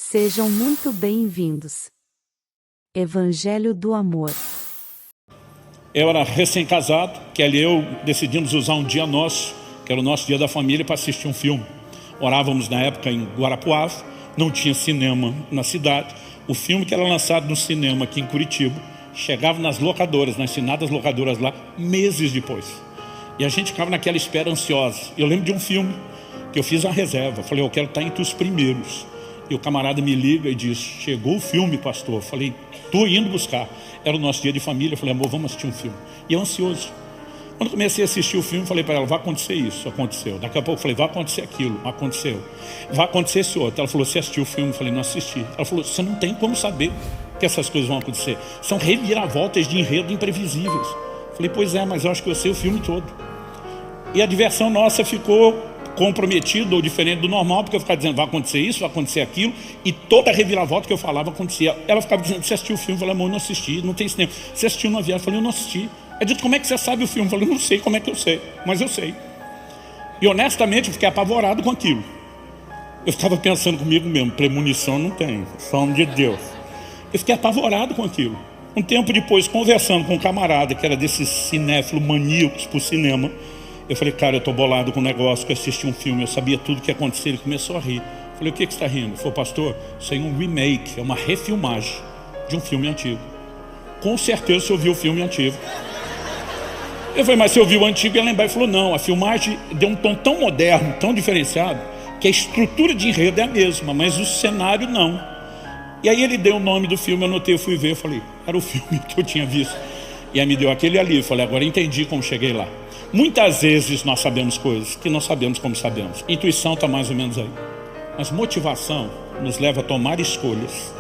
Sejam muito bem-vindos. Evangelho do Amor. Eu era recém-casado, Kelly e eu decidimos usar um dia nosso, que era o nosso dia da família, para assistir um filme. Morávamos na época em Guarapuava, não tinha cinema na cidade. O filme que era lançado no cinema aqui em Curitiba, chegava nas locadoras, nas finadas locadoras lá, meses depois. E a gente ficava naquela espera ansiosa. Eu lembro de um filme que eu fiz uma reserva, falei, eu quero estar entre os primeiros. E o camarada me liga e diz, chegou o filme, pastor. Eu falei, estou indo buscar. Era o nosso dia de família. Eu falei, amor, vamos assistir um filme. E eu ansioso. Quando comecei a assistir o filme, falei para ela, vai acontecer isso, aconteceu. Daqui a pouco eu falei, vai acontecer aquilo, aconteceu. Vai acontecer esse outro. Ela falou, você assistiu o filme? Eu falei, não assisti. Ela falou, você não tem como saber que essas coisas vão acontecer. São reviravoltas de enredo imprevisíveis. Eu falei, pois é, mas eu acho que eu sei o filme todo. E a diversão nossa ficou comprometida ou diferente do normal, porque eu ficava dizendo, vai acontecer isso, vai acontecer aquilo, e toda a reviravolta que eu falava acontecia. Ela ficava dizendo, você assistiu o filme? Eu falei, amor, eu não assisti, não tem cinema. Você assistiu na viagem? Eu falei, eu não assisti. Ela disse, como é que você sabe o filme? Eu falei, eu não sei como é que eu sei, mas eu sei. E honestamente eu fiquei apavorado com aquilo. Eu ficava pensando comigo mesmo, premonição não tem, só um de Deus. Eu fiquei apavorado com aquilo. Um tempo depois, conversando com um camarada que era desses cinéfilos maníacos por cinema, eu falei, cara, eu tô bolado com um negócio, que eu assisti um filme, eu sabia tudo o que ia acontecer. Ele começou a rir. Eu falei, o que você está rindo? Ele falou, pastor, isso aí é um remake, é uma refilmagem de um filme antigo. Com certeza você ouviu o filme antigo. Eu falei, mas você ouviu o antigo? E ele lembrar, ele falou, não, a filmagem deu um tom tão moderno, tão diferenciado, que a estrutura de enredo é a mesma, mas o cenário não. E aí ele deu o nome do filme, eu anotei, eu fui ver, eu falei, era o filme que eu tinha visto. E aí me deu aquele ali, eu falei, agora entendi como cheguei lá. Muitas vezes nós sabemos coisas que não sabemos como sabemos. Intuição está mais ou menos aí. Mas motivação nos leva a tomar escolhas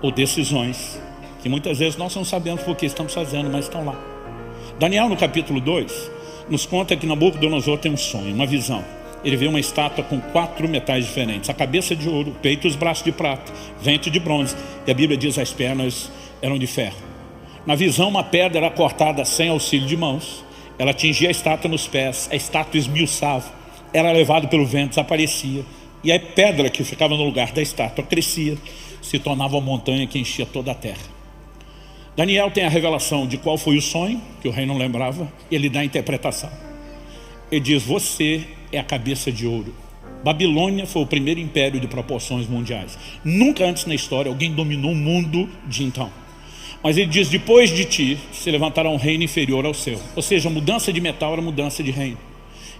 ou decisões que muitas vezes nós não sabemos por que estamos fazendo, mas estão lá. Daniel, no capítulo 2, nos conta que Nabucodonosor tem um sonho, uma visão. Ele vê uma estátua com 4 metais diferentes. A cabeça de ouro, o peito e os braços de prata, ventre de bronze. E a Bíblia diz que as pernas eram de ferro. Na visão, uma pedra era cortada sem auxílio de mãos. Ela atingia a estátua nos pés, a estátua esmiuçava, era levado pelo vento, desaparecia. E a pedra que ficava no lugar da estátua crescia, se tornava uma montanha que enchia toda a terra. Daniel tem a revelação de qual foi o sonho, que o rei não lembrava, e ele dá a interpretação. Ele diz, você é a cabeça de ouro. Babilônia foi o primeiro império de proporções mundiais. Nunca antes na história alguém dominou o mundo de então. Mas ele diz, depois de ti se levantará um reino inferior ao seu. Ou seja, a mudança de metal era mudança de reino.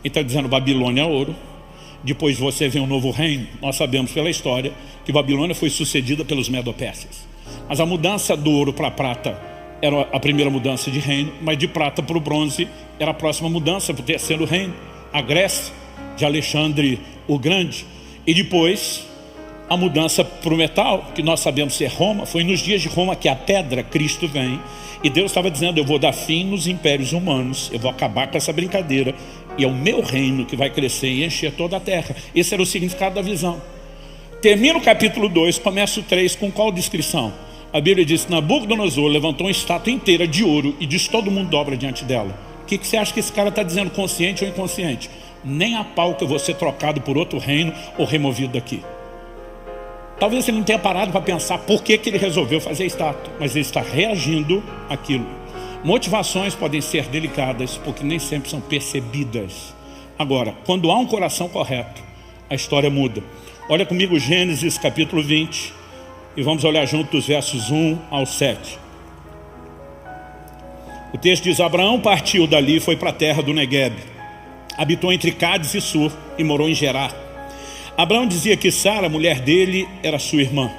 Então dizendo, Babilônia é ouro. Depois de você vem um novo reino. Nós sabemos pela história que Babilônia foi sucedida pelos Medo-Persas. Mas a mudança do ouro para a prata era a primeira mudança de reino. Mas de prata para o bronze era a próxima mudança para o terceiro reino. A Grécia, de Alexandre o Grande. E depois a mudança para o metal, que nós sabemos ser Roma, foi nos dias de Roma que a pedra, Cristo, vem. E Deus estava dizendo, eu vou dar fim nos impérios humanos, eu vou acabar com essa brincadeira, e é o meu reino que vai crescer e encher toda a terra. Esse era o significado da visão. Termina o capítulo 2, começa o 3, com qual descrição? A Bíblia diz, Nabucodonosor levantou uma estátua inteira de ouro e diz, todo mundo dobra diante dela. O que você acha que esse cara está dizendo, consciente ou inconsciente? Nem a pau que eu vou ser trocado por outro reino ou removido daqui. Talvez ele não tenha parado para pensar por que ele resolveu fazer a estátua, mas ele está reagindo àquilo. Motivações podem ser delicadas, porque nem sempre são percebidas. Agora, quando há um coração correto, a história muda. Olha comigo Gênesis capítulo 20, e vamos olhar junto dos versos 1 ao 7. O texto diz, Abraão partiu dali e foi para a terra do Negueb. Habitou entre Cádiz e Sur e morou em Gerar. Abraão dizia que Sara, mulher dele, era sua irmã.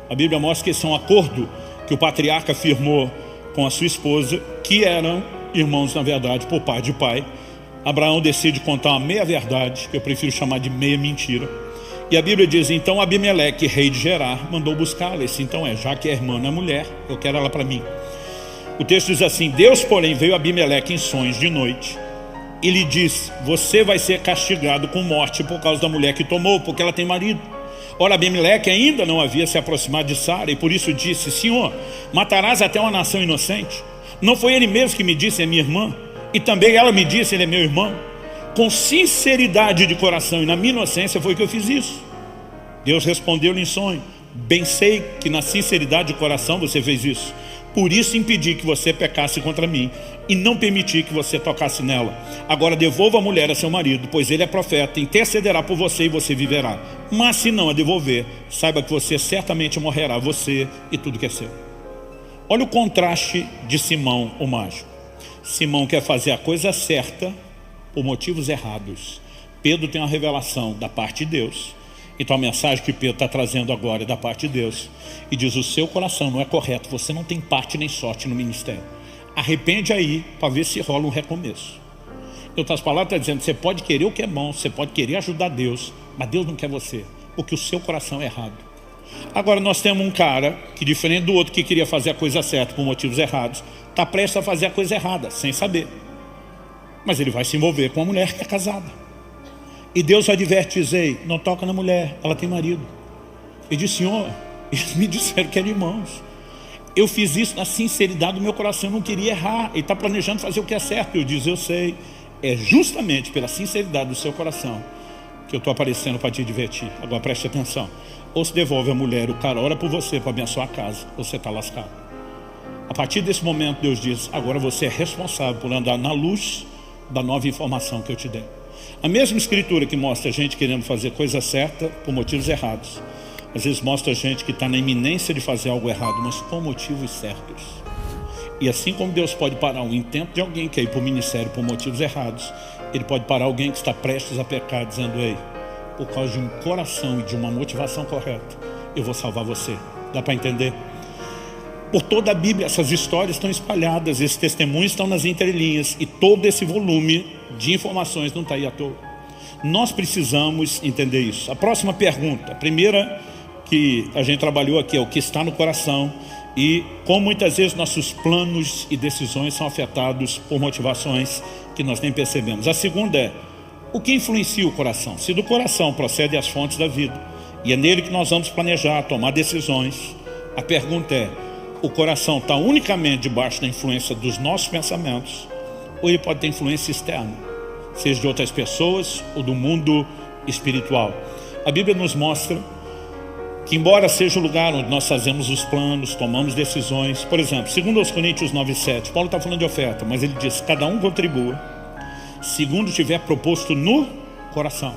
A Bíblia mostra que esse é um acordo que o patriarca firmou com a sua esposa, que eram irmãos na verdade por pai de pai. Abraão decide contar uma meia verdade, que eu prefiro chamar de meia mentira. E a Bíblia diz, então Abimeleque, rei de Gerar, mandou buscá-la. Esse então já que a irmã não é mulher, eu quero ela para mim. O texto diz assim, Deus porém veio a Abimeleque em sonhos de noite e lhe disse, você vai ser castigado com morte por causa da mulher que tomou, porque ela tem marido. Ora, Abimeleque ainda não havia se aproximado de Sara e por isso disse, Senhor, matarás até uma nação inocente? Não foi ele mesmo que me disse, é minha irmã? E também ela me disse, ele é meu irmão? Com sinceridade de coração e na minha inocência foi que eu fiz isso. Deus respondeu-lhe em sonho, Bem sei que na sinceridade de coração você fez isso. Por isso impedi que você pecasse contra mim e não permiti que você tocasse nela. Agora devolva a mulher a seu marido, pois ele é profeta, intercederá por você e você viverá. Mas se não a devolver, saiba que você certamente morrerá, você e tudo que é seu. Olha o contraste de Simão, o mágico. Simão quer fazer a coisa certa por motivos errados. Pedro tem uma revelação da parte de Deus. Então a mensagem que Pedro está trazendo agora é da parte de Deus. E diz, o seu coração não é correto, você não tem parte nem sorte no ministério. Arrepende aí para ver se rola um recomeço. Em outras palavras, está dizendo, você pode querer o que é bom, você pode querer ajudar Deus, mas Deus não quer você, porque o seu coração é errado. Agora nós temos um cara que, diferente do outro que queria fazer a coisa certa por motivos errados, está prestes a fazer a coisa errada, sem saber. Mas ele vai se envolver com uma mulher que é casada. E Deus adverte, diz, ei, não toca na mulher, ela tem marido. Ele diz, Senhor, eles me disseram que eram irmãos. Eu fiz isso na sinceridade do meu coração, eu não queria errar. Ele está planejando fazer o que é certo. Eu diz, eu sei, é justamente pela sinceridade do seu coração que eu estou aparecendo para te divertir. Agora preste atenção. Ou se devolve a mulher, o cara ora por você para abençoar a casa, ou você está lascado. A partir desse momento Deus diz, agora você é responsável por andar na luz da nova informação que eu te dei. A mesma escritura que mostra a gente querendo fazer coisa certa por motivos errados, às vezes mostra a gente que está na iminência de fazer algo errado, mas com motivos certos. E assim como Deus pode parar um intento de alguém que quer ir para o ministério por motivos errados, Ele pode parar alguém que está prestes a pecar, dizendo, ei, por causa de um coração e de uma motivação correta, eu vou salvar você. Dá para entender? Por toda a Bíblia, essas histórias estão espalhadas, esses testemunhos estão nas entrelinhas, e todo esse volume de informações não está aí à toa. Nós precisamos entender isso. A próxima pergunta, a primeira que a gente trabalhou aqui, é o que está no coração, e como muitas vezes nossos planos e decisões são afetados por motivações que nós nem percebemos. A segunda é, o que influencia o coração? Se do coração procedem as fontes da vida, e é nele que nós vamos planejar, tomar decisões, a pergunta é, o coração está unicamente debaixo da influência dos nossos pensamentos, ou ele pode ter influência externa, seja de outras pessoas ou do mundo espiritual? A Bíblia nos mostra que, embora seja o lugar onde nós fazemos os planos, tomamos decisões, por exemplo, segundo aos Coríntios 9:7, Paulo está falando de oferta, mas ele diz, cada um contribua segundo tiver proposto no coração.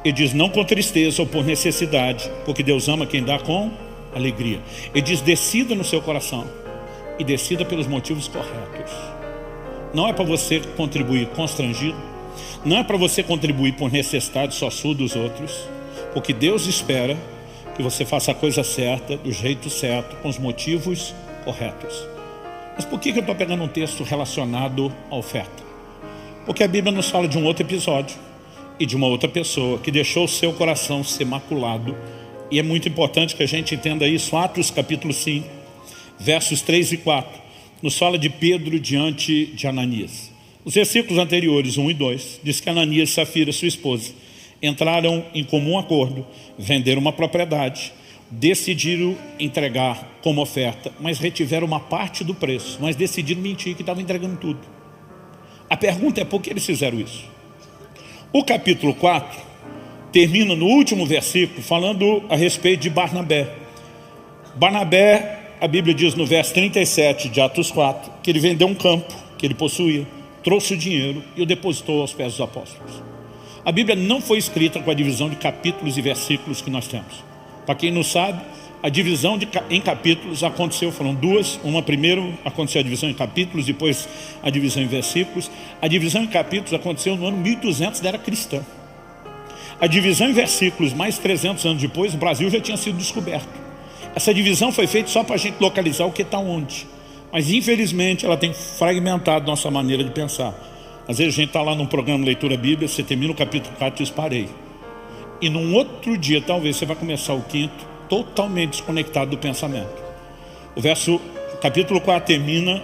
Ele diz, não com tristeza ou por necessidade, porque Deus ama quem dá com alegria. Ele diz, decida no seu coração e decida pelos motivos corretos. Não é para você contribuir constrangido, não é para você contribuir por necessidade só sua dos outros, porque Deus espera que você faça a coisa certa, do jeito certo, com os motivos corretos. Mas por que eu estou pegando um texto relacionado à oferta? Porque a Bíblia nos fala de um outro episódio e de uma outra pessoa que deixou o seu coração ser maculado. E é muito importante que a gente entenda isso. Atos capítulo 5, versos 3 e 4, nos fala de Pedro diante de Ananias. Os versículos anteriores, 1 e 2, diz que Ananias e Safira, sua esposa, entraram em comum acordo, venderam uma propriedade, decidiram entregar como oferta, mas retiveram uma parte do preço, mas decidiram mentir que estavam entregando tudo. A pergunta é, por que eles fizeram isso? O capítulo 4 termina no último versículo falando a respeito de Barnabé. Barnabé, a Bíblia diz no verso 37 de Atos 4, que ele vendeu um campo que ele possuía, trouxe o dinheiro e o depositou aos pés dos apóstolos. A Bíblia não foi escrita com a divisão de capítulos e versículos que nós temos. Para quem não sabe, a divisão em capítulos aconteceu, foram duas. Uma primeiro aconteceu a divisão em capítulos, depois a divisão em versículos. A divisão em capítulos aconteceu no ano 1200 da era cristã. A divisão em versículos, mais 300 anos depois, o Brasil já tinha sido descoberto. Essa divisão foi feita só para a gente localizar o que está onde. Mas infelizmente ela tem fragmentado nossa maneira de pensar. Às vezes a gente está lá num programa de leitura bíblica, você termina o capítulo 4 e diz, parei. E num outro dia, talvez, você vai começar o 5º, totalmente desconectado do pensamento. O capítulo 4 termina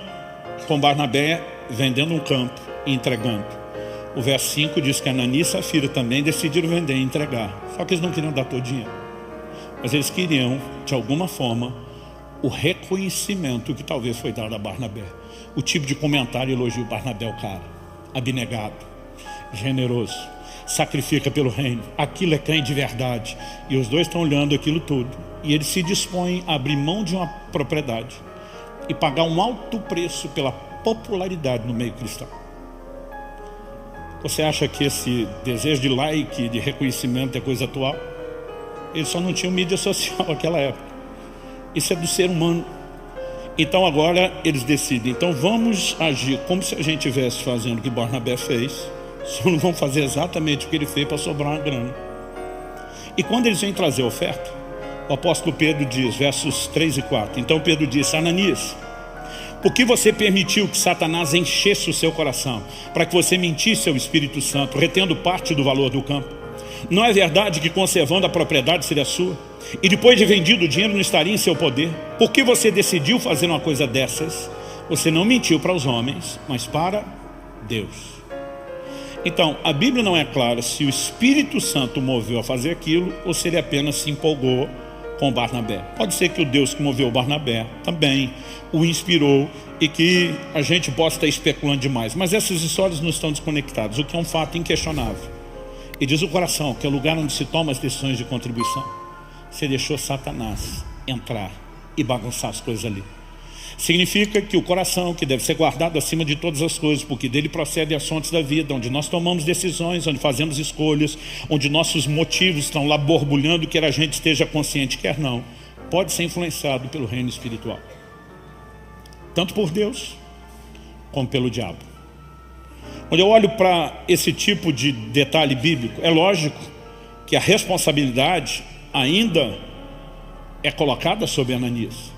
com Barnabé vendendo um campo e entregando. O verso 5 diz que Ananias e Safira também decidiram vender e entregar. Só que eles não queriam dar todo o dinheiro. Mas eles queriam, de alguma forma, o reconhecimento que talvez foi dado a Barnabé. O tipo de comentário e elogio. Barnabé, o cara, abnegado, generoso, sacrifica pelo reino, aquilo é crente de verdade. E os dois estão olhando aquilo tudo E ele se dispõe a abrir mão de uma propriedade e pagar um alto preço pela popularidade no meio cristão. Você acha que esse desejo de like, de reconhecimento é coisa atual? Eles só não tinham mídia social naquela época. Isso é do ser humano. Então agora eles decidem, então vamos agir como se a gente estivesse fazendo o que Barnabé fez, só não vão fazer exatamente o que ele fez para sobrar uma grana. E quando eles vêm trazer a oferta, o apóstolo Pedro diz, versos 3 e 4, então Pedro disse, Ananias, por que você permitiu que Satanás enchesse o seu coração, para que você mentisse ao Espírito Santo, retendo parte do valor do campo? Não é verdade que conservando a propriedade seria sua? E depois de vendido o dinheiro não estaria em seu poder? Por que você decidiu fazer uma coisa dessas? Você não mentiu para os homens, mas para Deus. Então, a Bíblia não é clara se o Espírito Santo moveu a fazer aquilo ou se ele apenas se empolgou com Barnabé. Pode ser que o Deus que moveu Barnabé também o inspirou e que a gente possa estar especulando demais. Mas essas histórias não estão desconectadas, o que é um fato inquestionável. E diz o coração, que é o lugar onde se toma as decisões de contribuição. Você deixou Satanás entrar e bagunçar as coisas ali. Significa que o coração, que deve ser guardado acima de todas as coisas, porque dele procedem as fontes da vida, onde nós tomamos decisões, onde fazemos escolhas, onde nossos motivos estão lá borbulhando, quer a gente esteja consciente, quer não, pode ser influenciado pelo reino espiritual. Tanto por Deus, como pelo diabo. Quando eu olho para esse tipo de detalhe bíblico, é lógico que a responsabilidade ainda é colocada sobre Ananias.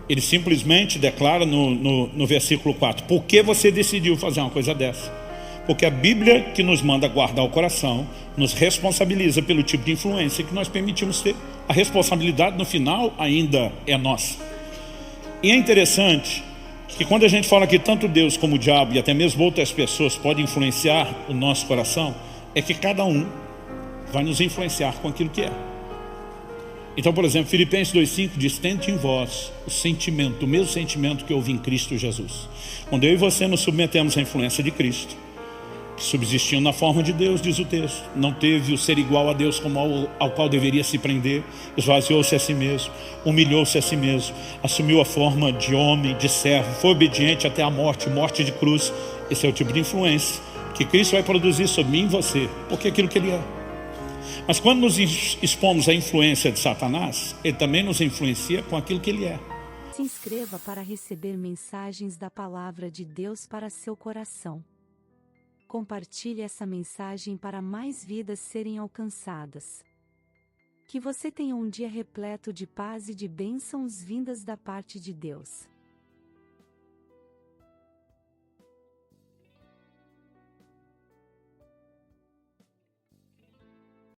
Ele simplesmente declara no versículo 4, por que você decidiu fazer uma coisa dessa? Porque a Bíblia, que nos manda guardar o coração, nos responsabiliza pelo tipo de influência que nós permitimos ter. A responsabilidade no final ainda é nossa. E é interessante que quando a gente fala que tanto Deus como o diabo e até mesmo outras pessoas podem influenciar o nosso coração, é que cada um vai nos influenciar com aquilo que é. Então, por exemplo, Filipenses 2,5 diz, tente em vós o sentimento, o mesmo sentimento que houve em Cristo Jesus. Quando eu e você nos submetemos à influência de Cristo, que subsistindo na forma de Deus, diz o texto, não teve o ser igual a Deus como ao qual deveria se prender, esvaziou-se a si mesmo, humilhou-se a si mesmo, assumiu a forma de homem, de servo, foi obediente até a morte, morte de cruz. Esse é o tipo de influência que Cristo vai produzir sobre mim e você, porque é aquilo que Ele é. Mas quando nos expomos à influência de Satanás, ele também nos influencia com aquilo que ele é. Se inscreva para receber mensagens da Palavra de Deus para seu coração. Compartilhe essa mensagem para mais vidas serem alcançadas. Que você tenha um dia repleto de paz e de bênçãos vindas da parte de Deus.